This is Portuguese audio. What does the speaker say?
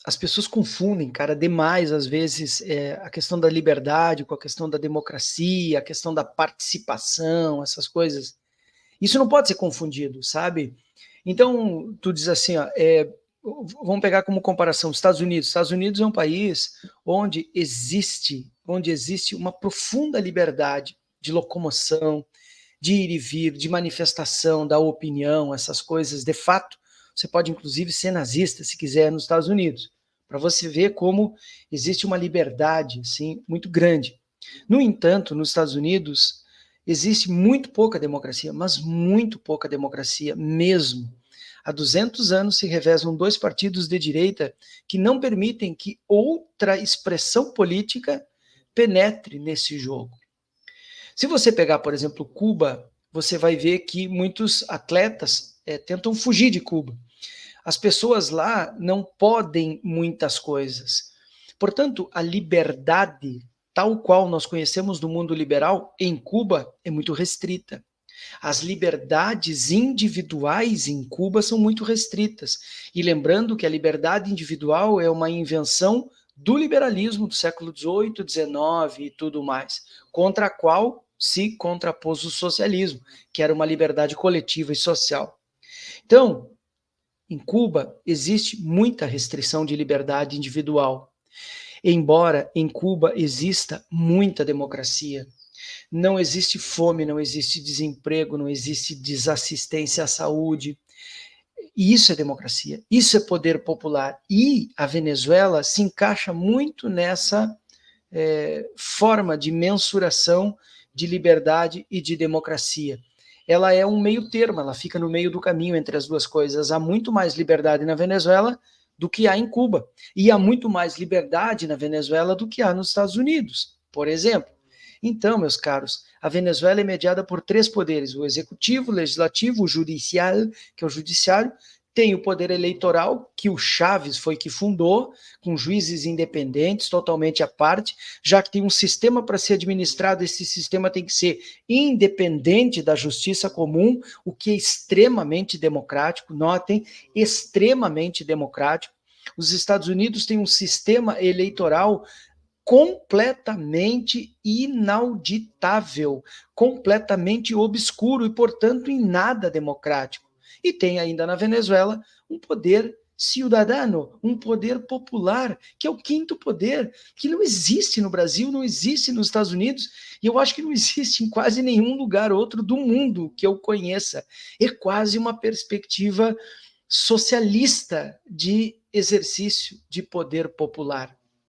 as pessoas confundem, cara, demais, às vezes, a questão da liberdade com a questão da democracia, a questão da participação, essas coisas. Isso não pode ser confundido, sabe? Então, tu diz assim, ó, vamos pegar como comparação os Estados Unidos. Estados Unidos é um país onde existe uma profunda liberdade de locomoção, de ir e vir, de manifestação da opinião, essas coisas. De fato, você pode inclusive ser nazista se quiser nos Estados Unidos, para você ver como existe uma liberdade assim muito grande. No entanto, nos Estados Unidos existe muito pouca democracia, mas muito pouca democracia mesmo. Há 200 anos se revezam dois partidos de direita que não permitem que outra expressão política penetre nesse jogo. Se você pegar, por exemplo, Cuba, você vai ver que muitos atletas tentam fugir de Cuba. As pessoas lá não podem muitas coisas. Portanto, a liberdade, tal qual nós conhecemos do mundo liberal, em Cuba é muito restrita. As liberdades individuais em Cuba são muito restritas. E lembrando que a liberdade individual é uma invenção do liberalismo do século XVIII, XIX e tudo mais, contra a qual se contrapôs o socialismo, que era uma liberdade coletiva e social. Então, em Cuba, existe muita restrição de liberdade individual, embora em Cuba exista muita democracia. Não existe fome, não existe desemprego, não existe desassistência à saúde. E isso é democracia, isso é poder popular. E a Venezuela se encaixa muito nessa forma de mensuração de liberdade e de democracia. Ela é um meio termo, ela fica no meio do caminho entre as duas coisas. Há muito mais liberdade na Venezuela do que há em Cuba. E há muito mais liberdade na Venezuela do que há nos Estados Unidos, por exemplo. Então, meus caros, a Venezuela é mediada por três poderes: o executivo, o legislativo, o judicial, que é o judiciário, tem o poder eleitoral, que o Chaves foi que fundou, com juízes independentes, totalmente à parte, já que tem um sistema para ser administrado, esse sistema tem que ser independente da justiça comum, o que é extremamente democrático, notem, extremamente democrático. Os Estados Unidos têm um sistema eleitoral completamente inauditável, completamente obscuro e, portanto, em nada democrático. E tem ainda na Venezuela um poder cidadano, um poder popular, que é o quinto poder, que não existe no Brasil, não existe nos Estados Unidos, e eu acho que não existe em quase nenhum lugar outro do mundo que eu conheça. É quase uma perspectiva socialista de exercício de poder popular.